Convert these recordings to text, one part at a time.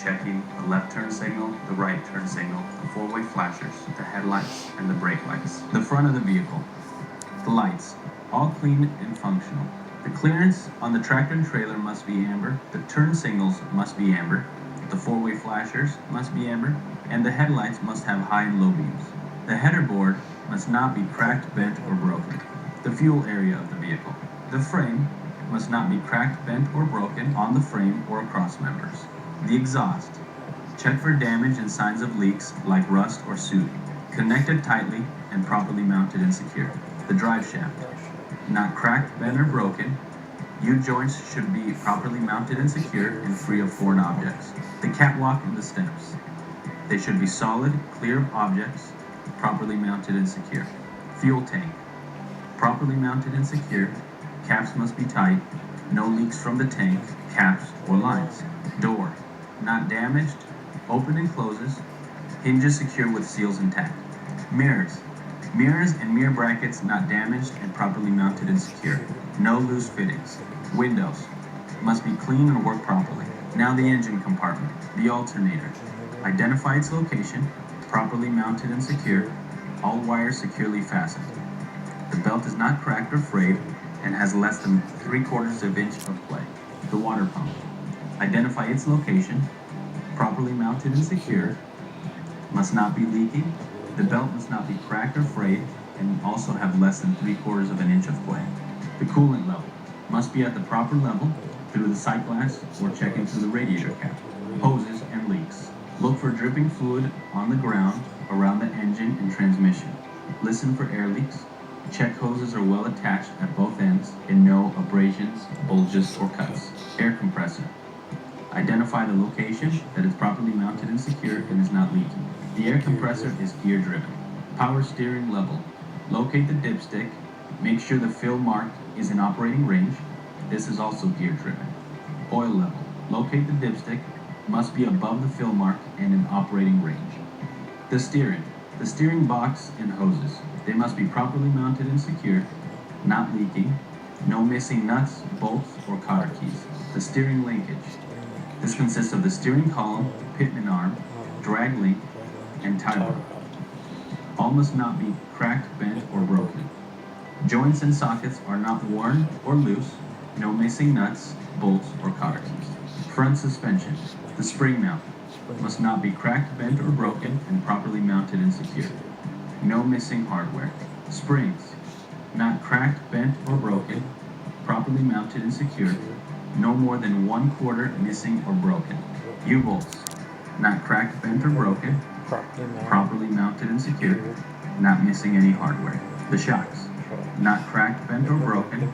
checking the left turn signal, the right turn signal, the four-way flashers, the headlights, and the brake lights. The front of the vehicle. The lights, all clean and functional. The clearance on the tractor and trailer must be amber, the turn signals must be amber, the four-way flashers must be amber, and the headlights must have high and low beams. The header board must not be cracked, bent, or broken. The fuel area of the vehicle. The frame must not be cracked, bent, or broken on the frame or across members. The exhaust. Check for damage and signs of leaks like rust or soot. Connected tightly and properly mounted and secure. The drive shaft. Not cracked, bent, or broken. U-joints should be properly mounted and secure and free of foreign objects. The catwalk and the steps. They should be solid, clear of objects, properly mounted and secure. Fuel tank. Properly mounted and secure. Caps must be tight. No leaks from the tank, caps, or lines. Door. Not damaged. Open and closes. Hinges secure with seals intact. Mirrors. Mirrors and mirror brackets not damaged and properly mounted and secure. No loose fittings. Windows. Must be clean and work properly. Now the engine compartment. The alternator. Identify its location. Properly mounted and secure. All wires securely fastened. The belt is not cracked or frayed and has less than 3/4 inch of play. The water pump. Identify its location. Properly mounted and secure. Must not be leaking. The belt must not be cracked or frayed and also have less than 3/4 inch of play. The coolant level must be at the proper level through the sight glass or checking through the radiator cap. Hoses and leaks. Look for dripping fluid on the ground around the engine and transmission. Listen for air leaks. Check hoses are well attached at both ends and no abrasions, bulges, or cuts. Air compressor. Identify the location that is properly mounted and secure and is not leaking. The air compressor is gear driven. Power steering level. Locate the dipstick. Make sure the fill mark is in operating range. This is also gear driven. Oil level. Locate the dipstick. Must be above the fill mark and in operating range. The steering. The steering box and hoses. They must be properly mounted and secured, not leaking, no missing nuts, bolts, or cotter keys. The steering linkage. This consists of the steering column, pitman arm, drag link, and tie bar. All must not be cracked, bent, or broken. Joints and sockets are not worn or loose, no missing nuts, bolts, or cotter keys. Front suspension. The spring mount must not be cracked, bent, or broken, and properly mounted and secured. No missing hardware. Springs. Not cracked, bent, or broken, properly mounted and secured. No more than 1/4 missing or broken. U-bolts. Not cracked, bent, or broken, properly mounted and secured. Not missing any hardware. The shocks. Not cracked, bent, or broken,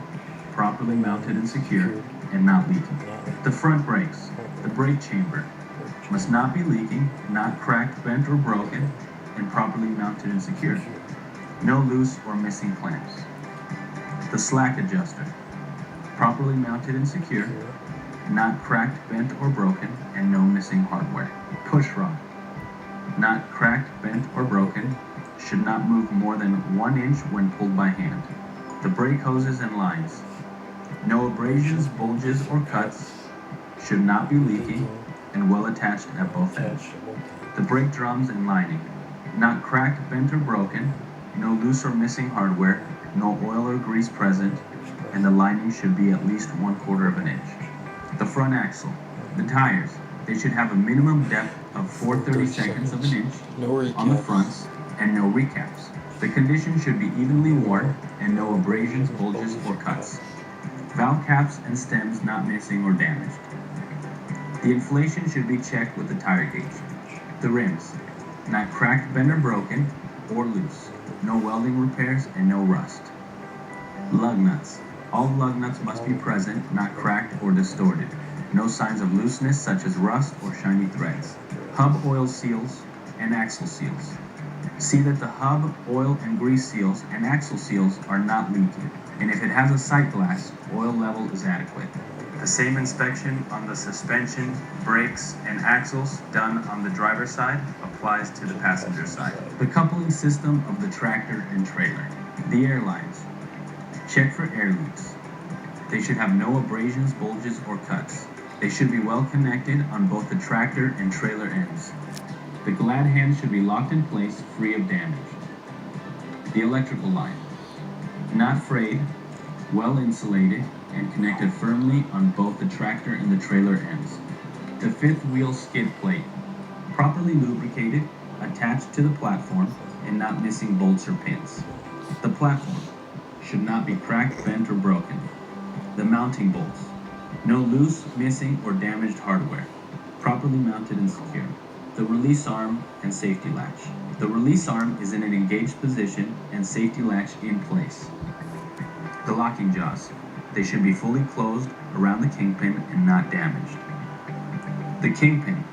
properly mounted and secured, and not leaking. The front brakes. The brake chamber must not be leaking, not cracked, bent, or broken, and properly mounted and secured. No loose or missing clamps. The slack adjuster. Properly mounted and secure, not cracked, bent, or broken, and no missing hardware. Push rod. Not cracked, bent, or broken, should not move more than 1 inch when pulled by hand. The brake hoses and lines. No abrasions, bulges, or cuts, should not be leaking, and well attached at both ends. The brake drums and lining. Not cracked, bent, or broken, no loose or missing hardware, no oil or grease present, and the lining should be at least 1/4 inch. The front axle. The tires. They should have a minimum depth of 4/32 of an inch on the fronts and no recaps. The condition should be evenly worn and no abrasions, bulges, or cuts. Valve caps and stems not missing or damaged. The inflation should be checked with the tire gauge. The rims. Not cracked, bent, or broken, or loose. No welding repairs and no rust. Lug nuts. All lug nuts must be present, not cracked or distorted. No signs of looseness such as rust or shiny threads. Hub oil seals and axle seals. See that the hub, oil, and grease seals and axle seals are not leaking, and if it has a sight glass, oil level is adequate. The same inspection on the suspension, brakes, and axles done on the driver's side applies to the passenger side. The coupling system of the tractor and trailer. The air lines. Check for air leaks. They should have no abrasions, bulges, or cuts. They should be well connected on both the tractor and trailer ends. The glad hand should be locked in place, free of damage. The electrical line, not frayed, well insulated, and connected firmly on both the tractor and the trailer ends. The fifth wheel skid plate, properly lubricated, attached to the platform, and not missing bolts or pins. The platform should not be cracked, bent, or broken. The mounting bolts, no loose, missing, or damaged hardware, properly mounted and secure. The release arm and safety latch. The release arm is in an engaged position and safety latch in place. The locking jaws. They should be fully closed around the kingpin and not damaged. The kingpin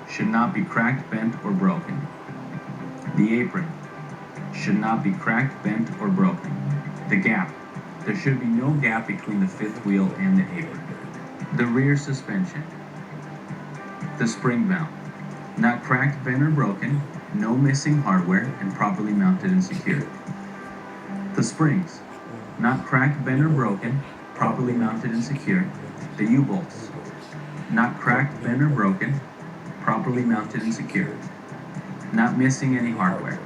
should not be cracked, bent, or broken. The apron should not be cracked, bent, or broken. The gap. There should be no gap between the fifth wheel and the apron. The rear suspension. The spring mount. Not cracked, bent, or broken, no missing hardware, and properly mounted and secured. The springs. Not cracked, bent, or broken, properly mounted and secured. The U-bolts. Not cracked, bent, or broken, properly mounted and secured. Not missing any hardware.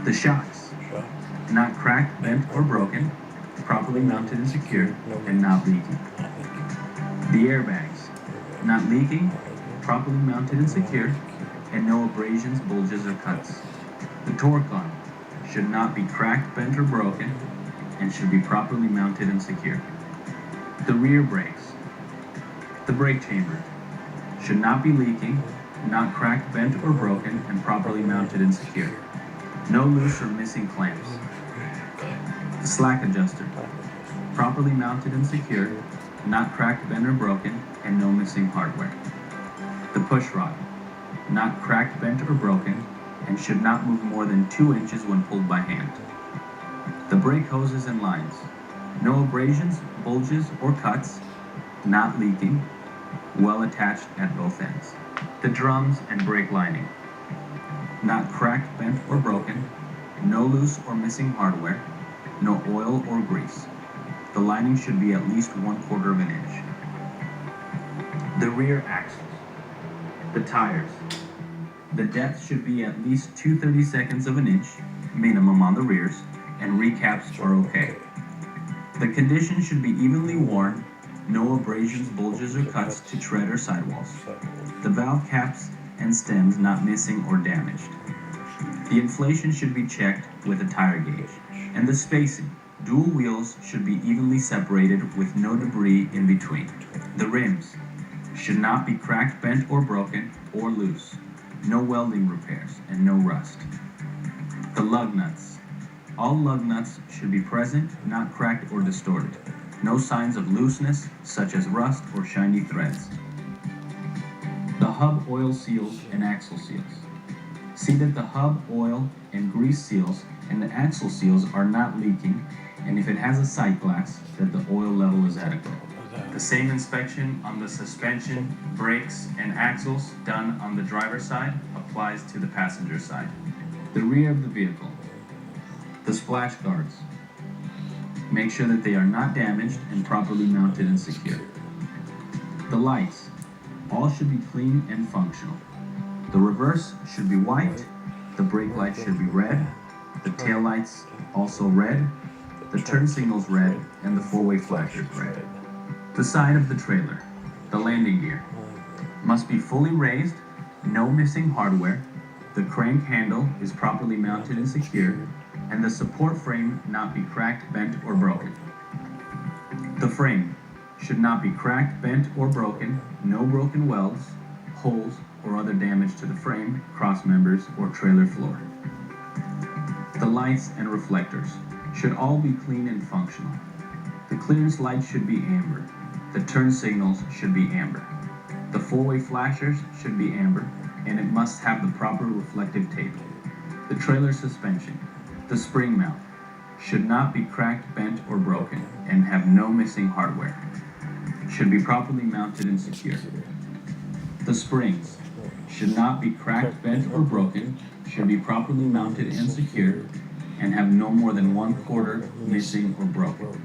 The shocks. Not cracked, bent, or broken, properly mounted and secured, and not leaking. The airbags. Not leaking, properly mounted and secured, and no abrasions, bulges, or cuts. The torque arm should not be cracked, bent, or broken, and should be properly mounted and secured. The rear brakes. The brake chamber should not be leaking, not cracked, bent, or broken, and properly mounted and secured. No loose or missing clamps. The slack adjuster, properly mounted and secured, not cracked, bent, or broken, and no missing hardware. The push rod, not cracked, bent, or broken, and should not move more than 2 inches when pulled by hand. The brake hoses and lines, no abrasions, bulges, or cuts, not leaking, well attached at both ends. The drums and brake lining, not cracked, bent, or broken, no loose or missing hardware, no oil or grease. The lining should be at least 1/4 of an inch. The rear axles. The tires. The depth should be at least 2/32 of an inch, minimum on the rears, and recaps are okay. The condition should be evenly worn, no abrasions, bulges, or cuts to tread or sidewalls. The valve caps and stems not missing or damaged. The inflation should be checked with a tire gauge, and the spacing. Dual wheels should be evenly separated with no debris in between. The rims should not be cracked, bent, or broken, or loose. No welding repairs and no rust. The lug nuts. All lug nuts should be present, not cracked or distorted. No signs of looseness, such as rust or shiny threads. The hub oil seals and axle seals. See that the hub oil and grease seals and the axle seals are not leaking, and if it has a sight glass, that the oil level is adequate. The same inspection on the suspension, brakes, and axles done on the driver's side applies to the passenger side. The rear of the vehicle. The splash guards. Make sure that they are not damaged and properly mounted and secured. The lights. All should be clean and functional. The reverse should be white, the brake light should be red, the tail lights also red, the turn signals red, and the four-way flashers red. The side of the trailer. The landing gear must be fully raised, no missing hardware, the crank handle is properly mounted and secured, and the support frame not be cracked, bent, or broken. The frame should not be cracked, bent, or broken, no broken welds, holes, or other damage to the frame, cross members, or trailer floor. The lights and reflectors should all be clean and functional. The clearance light should be amber. The turn signals should be amber. The four-way flashers should be amber, and it must have the proper reflective tape. The trailer suspension, the spring mount, should not be cracked, bent, or broken, and have no missing hardware. Should be properly mounted and secured. The springs should not be cracked, bent, or broken, should be properly mounted and secured, and have no more than 1/4 missing or broken.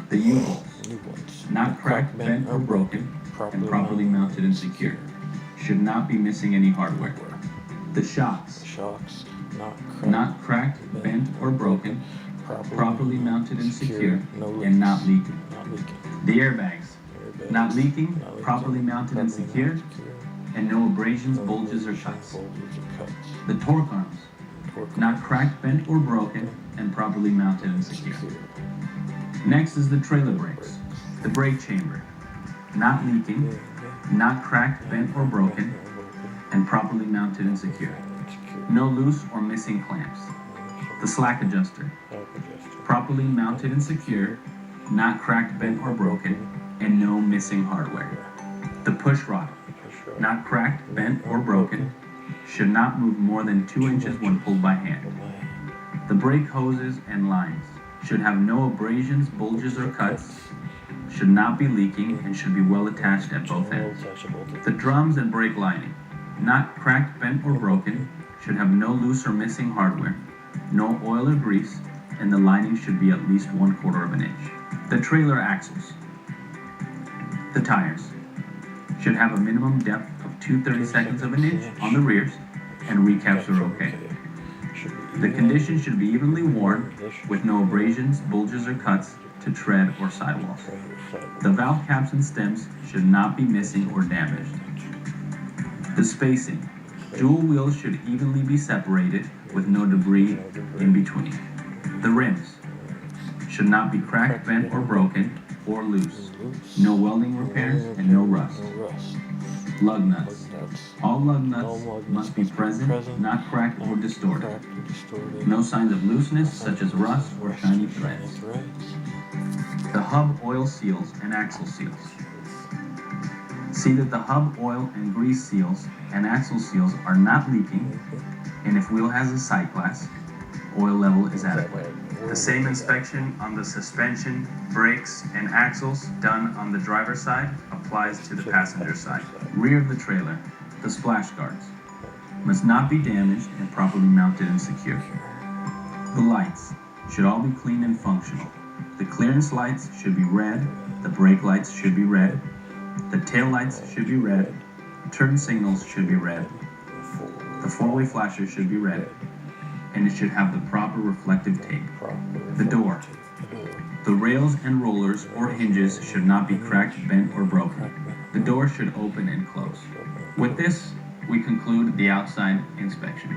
The U-bolts Not cracked, bent, or broken, and properly mounted and secure. Should not be missing any hardware. The shocks. Not cracked, bent, or broken, properly mounted and secure, and not leaking. The airbags. Not leaking, properly mounted and secure, and no abrasions, bulges, or cuts. The torque arms. Not cracked, bent, or broken, and properly mounted and secure. Next is the trailer brakes. The brake chamber. Not leaking, not cracked, bent, or broken, and properly mounted and secure. No loose or missing clamps. The slack adjuster. Properly mounted and secure, not cracked, bent, or broken, and no missing hardware. The push rod. Not cracked, bent, or broken, should not move more than 2 inches when pulled by hand. The brake hoses and lines should have no abrasions, bulges, or cuts, should not be leaking, and should be well attached at both ends. The drums and brake lining, not cracked, bent, or broken, should have no loose or missing hardware, no oil or grease, and the lining should be at least 1/4 inch. The trailer axles. The tires should have a minimum depth of 2/32 of an inch on the rears, and recaps are okay. The condition should be evenly worn with no abrasions, bulges, or cuts to tread or sidewalls. The valve caps and stems should not be missing or damaged. The spacing. Dual wheels should evenly be separated with no debris in between. The rims should not be cracked, bent, or broken, or loose. No welding repairs and no rust. Lug nuts. All lug nuts must be present, not cracked or distorted. No signs of looseness such as rust or shiny threads. The hub oil seals and axle seals. See that the hub oil and grease seals and axle seals are not leaking, and if wheel has a sight glass, oil level is adequate. The same inspection on the suspension, brakes, and axles done on the driver's side applies to the passenger side. Rear of the trailer, the splash guards must not be damaged and properly mounted and secure. The lights should all be clean and functional. The clearance lights should be red, the brake lights should be red, the tail lights should be red, turn signals should be red, the four-way flasher should be red, and it should have the proper reflective tape. The door. The rails and rollers or hinges should not be cracked, bent, or broken. The door should open and close. With this, we conclude the outside inspection.